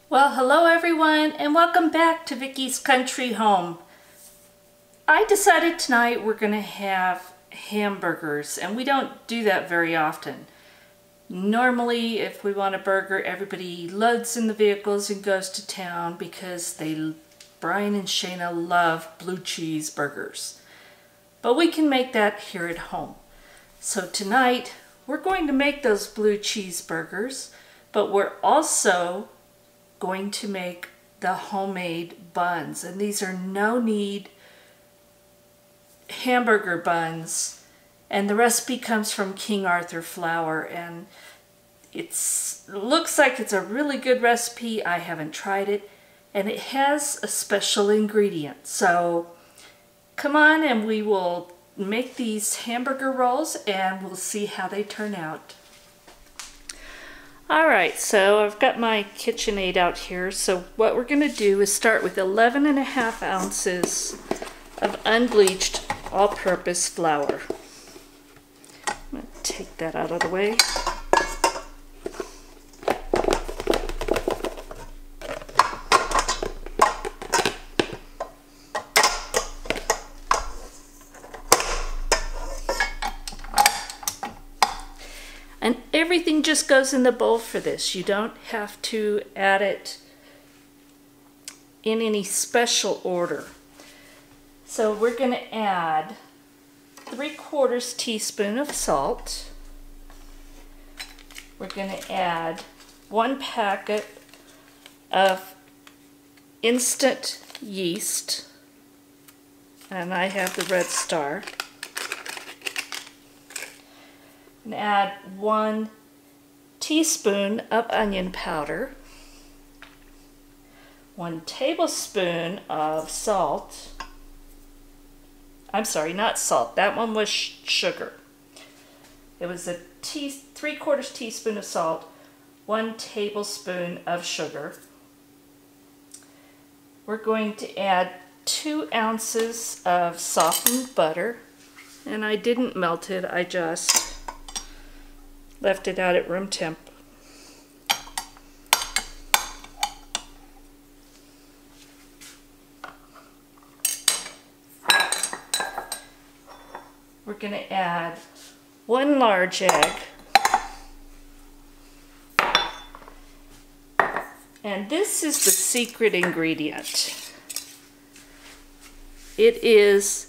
Well, hello everyone, and welcome back to Vickie's Country Home. I decided tonight we're going to have hamburgers, and we don't do that very often. Normally, if we want a burger, everybody loads in the vehicles and goes to town because Brian and Shayna love blue cheese burgers. But we can make that here at home. So tonight, we're going to make those blue cheese burgers, but we're also going to make the homemade buns, and these are no-knead hamburger buns, and the recipe comes from King Arthur flour, and it looks like it's a really good recipe. I haven't tried it, and it has a special ingredient. So come on and we will make these hamburger rolls and we'll see how they turn out. Alright, so I've got my KitchenAid out here. So what we're going to do is start with 11.5 ounces of unbleached all-purpose flour. I'm going to take that out of the way. And everything just goes in the bowl for this. You don't have to add it in any special order. So we're going to add 3/4 teaspoon of salt. We're going to add 1 packet of instant yeast, and I have the Red Star. And add 1 teaspoon of onion powder, 1 tablespoon of salt. I'm sorry, not salt. That one was sugar. It was a 3/4 teaspoon of salt, 1 tablespoon of sugar. We're going to add 2 ounces of softened butter, and I didn't melt it. I just left it out at room temp. We're going to add 1 large egg. And this is the secret ingredient. It is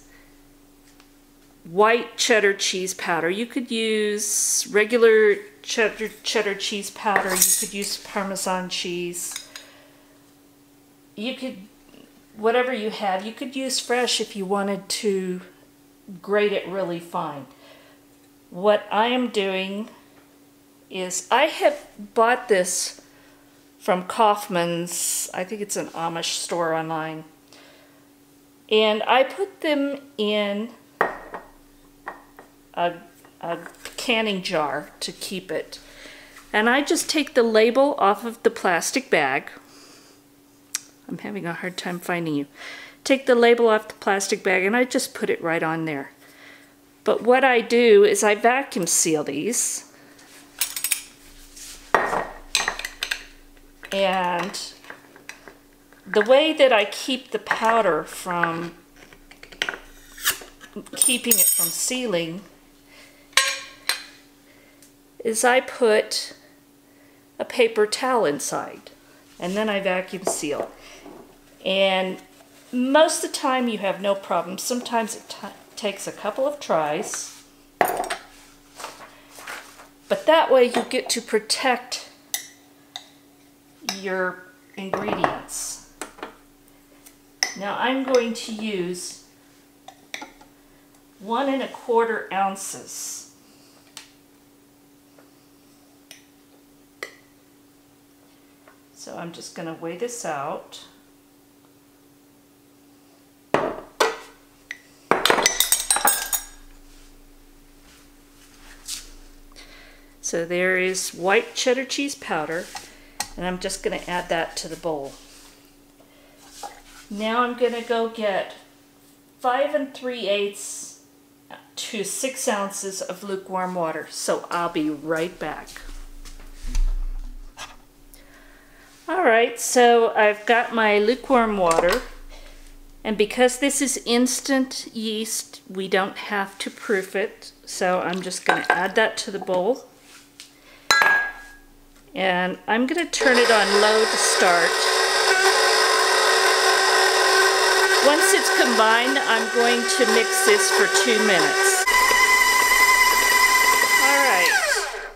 white cheddar cheese powder. You could use regular cheddar cheese powder. You could use Parmesan cheese. You could, whatever you have, you could use fresh if you wanted to grate it really fine. What I am doing is I have bought this from Kaufmann's. I think it's an Amish store online. And I put them in a canning jar to keep it. And I just take the label off of the plastic bag. I'm having a hard time finding you. Take the label off the plastic bag and I just put it right on there. But what I do is I vacuum seal these. And the way that I keep the powder from keeping it from sealing is I put a paper towel inside and then I vacuum seal. And most of the time you have no problem. Sometimes it takes a couple of tries. But that way you get to protect your ingredients. Now I'm going to use 1 1/4 ounces. So I'm just going to weigh this out. So there is white cheddar cheese powder, and I'm just going to add that to the bowl. Now I'm going to go get 5 3/8 to 6 ounces of lukewarm water. So I'll be right back. All right, so I've got my lukewarm water, and because this is instant yeast, we don't have to proof it. So I'm just going to add that to the bowl. And I'm going to turn it on low to start. Once it's combined, I'm going to mix this for 2 minutes. All right,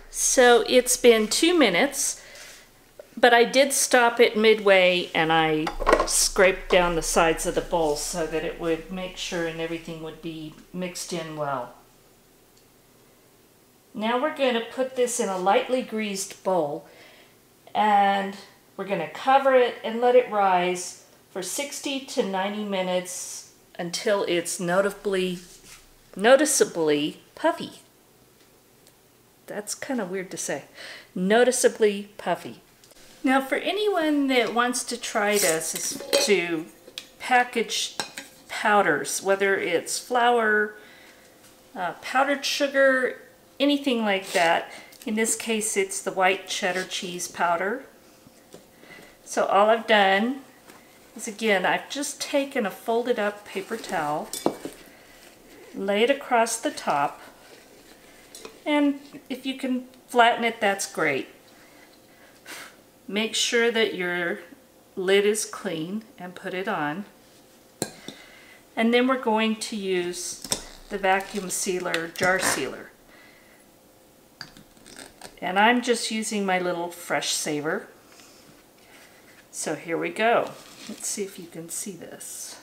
so it's been 2 minutes, but I did stop it midway and I scraped down the sides of the bowl so that it would make sure and everything would be mixed in well. Now we're going to put this in a lightly greased bowl, and we're going to cover it and let it rise for 60 to 90 minutes until it's noticeably puffy. That's kind of weird to say. Noticeably puffy. Now for anyone that wants to try this, is to package powders, whether it's flour, powdered sugar, anything like that. In this case, it's the white cheddar cheese powder. So all I've done is, again, I've just taken a folded up paper towel, lay it across the top, and if you can flatten it, that's great. Make sure that your lid is clean and put it on. And then we're going to use the vacuum sealer, jar sealer. And I'm just using my little fresh saver. So here we go. Let's see if you can see this.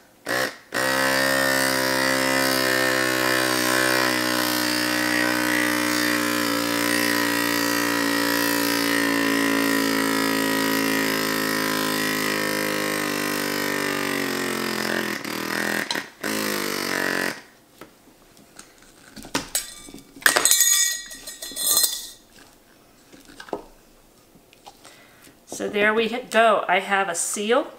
So there we go. I have a seal.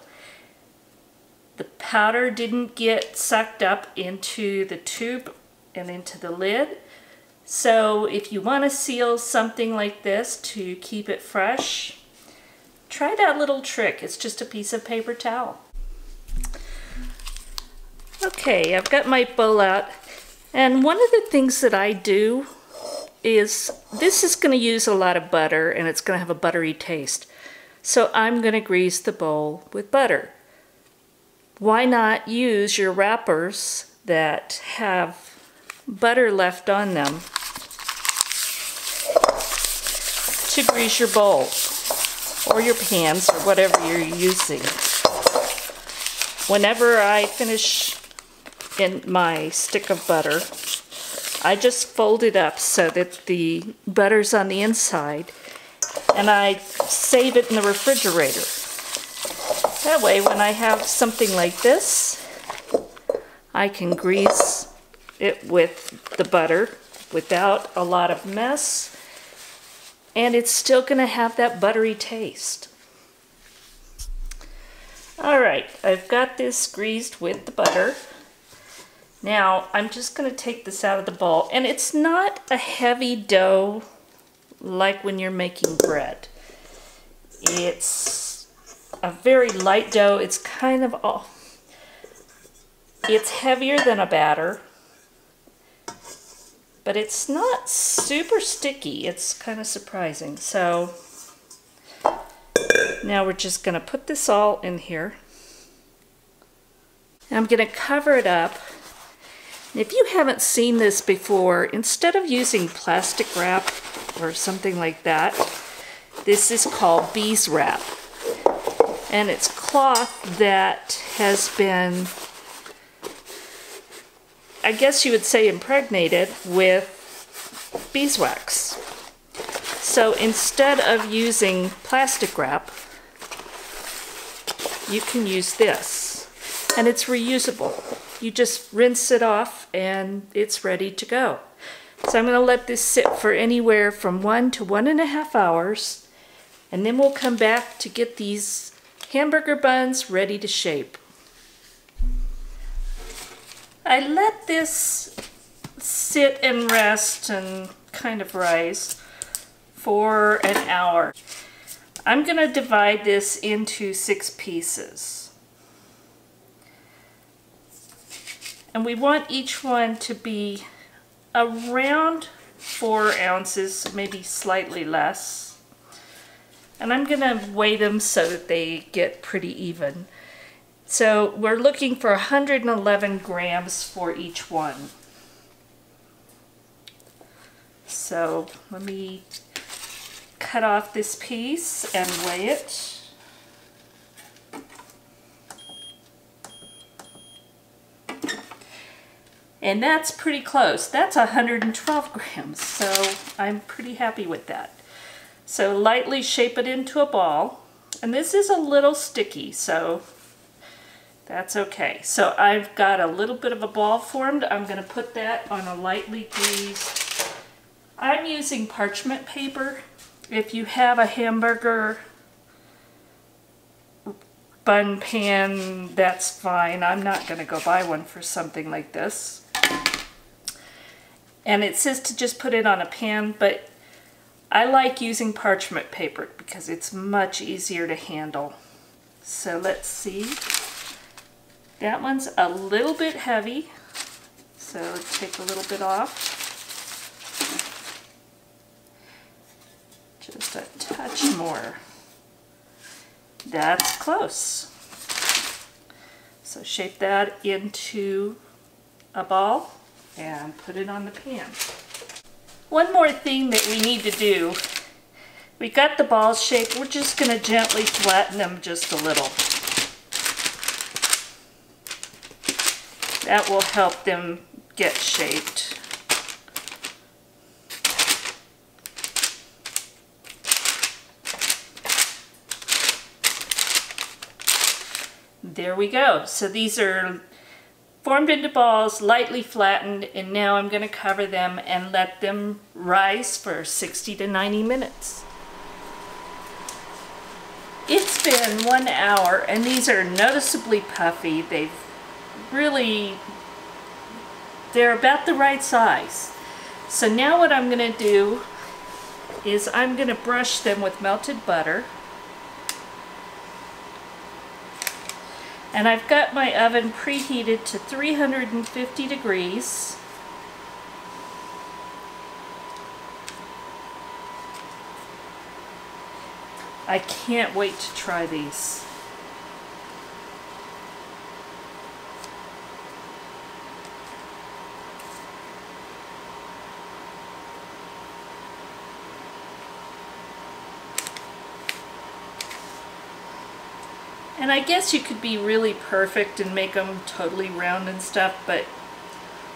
The powder didn't get sucked up into the tube and into the lid. So if you want to seal something like this to keep it fresh, try that little trick. It's just a piece of paper towel. Okay, I've got my bowl out. And one of the things that I do is, this is going to use a lot of butter and it's going to have a buttery taste. So I'm going to grease the bowl with butter. Why not use your wrappers that have butter left on them to grease your bowl or your pans or whatever you're using. Whenever I finish in my stick of butter, I just fold it up so that the butter's on the inside, and I save it in the refrigerator. That way, when I have something like this, I can grease it with the butter without a lot of mess, and it's still going to have that buttery taste. Alright, I've got this greased with the butter. Now, I'm just going to take this out of the bowl, and it's not a heavy dough like when you're making bread. It's a very light dough. It's kind of it's heavier than a batter, but it's not super sticky. It's kind of surprising. So now we're just going to put this all in here. And I'm going to cover it up. If you haven't seen this before, instead of using plastic wrap or something like that, this is called beeswrap. And it's cloth that has been, I guess you would say, impregnated with beeswax. So instead of using plastic wrap, you can use this. And it's reusable. You just rinse it off and it's ready to go. So I'm going to let this sit for anywhere from 1 to 1.5 hours, and then we'll come back to get these hamburger buns ready to shape. I let this sit and rest and kind of rise for an hour. I'm going to divide this into 6 pieces. And we want each one to be around 4 ounces, maybe slightly less. And I'm going to weigh them so that they get pretty even. So we're looking for 111 grams for each one. So let me cut off this piece and weigh it. And that's pretty close. That's 112 grams, so I'm pretty happy with that. So lightly shape it into a ball. And this is a little sticky, so that's okay. So I've got a little bit of a ball formed. I'm going to put that on a lightly greased. I'm using parchment paper. If you have a hamburger bun pan, that's fine. I'm not going to go buy one for something like this. And it says to just put it on a pan, but I like using parchment paper because it's much easier to handle. So let's see. That one's a little bit heavy, so let's take a little bit off. Just a touch more. That's close. So shape that into a ball and put it on the pan. One more thing that we need to do. We got the balls shaped. We're just going to gently flatten them just a little. That will help them get shaped. There we go. So these are formed into balls, lightly flattened, and now I'm going to cover them and let them rise for 60 to 90 minutes. It's been 1 hour and these are noticeably puffy. They're about the right size. So now what I'm going to do is I'm going to brush them with melted butter. And I've got my oven preheated to 350 degrees. I can't wait to try these. And I guess you could be really perfect and make them totally round and stuff, but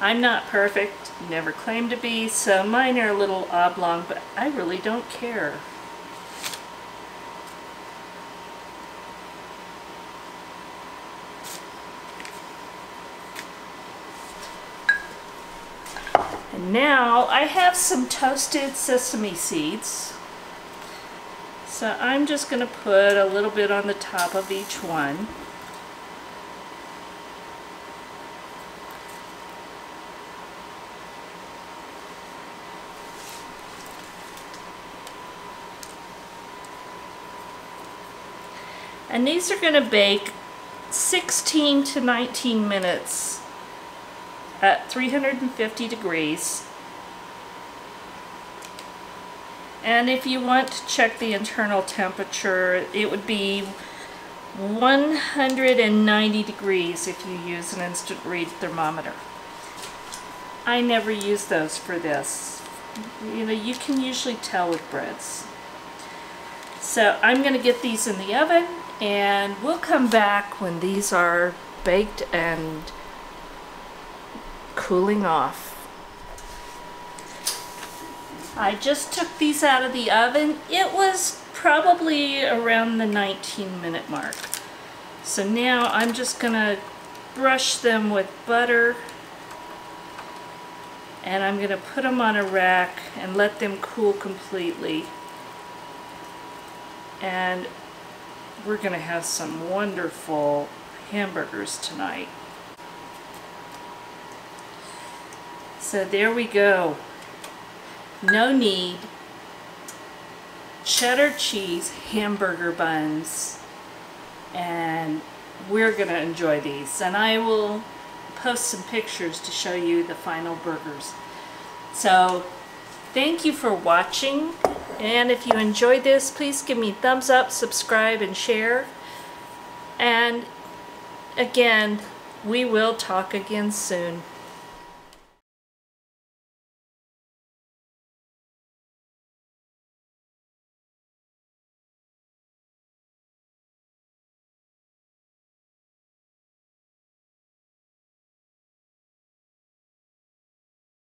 I'm not perfect, never claimed to be, so mine are a little oblong, but I really don't care. And now I have some toasted sesame seeds. So I'm just going to put a little bit on the top of each one. And these are going to bake 16 to 19 minutes at 350 degrees. And if you want to check the internal temperature, it would be 190 degrees if you use an instant read thermometer. I never use those for this. You know, you can usually tell with breads. So I'm going to get these in the oven and we'll come back when these are baked and cooling off. I just took these out of the oven. It was probably around the 19-minute mark. So now I'm just gonna brush them with butter and I'm gonna put them on a rack and let them cool completely. And we're gonna have some wonderful hamburgers tonight. So there we go. No knead, cheddar cheese hamburger buns, and we're gonna enjoy these, and I will post some pictures to show you the final burgers. So thank you for watching, and if you enjoyed this, please give me a thumbs up, subscribe, and share. And again, we will talk again soon.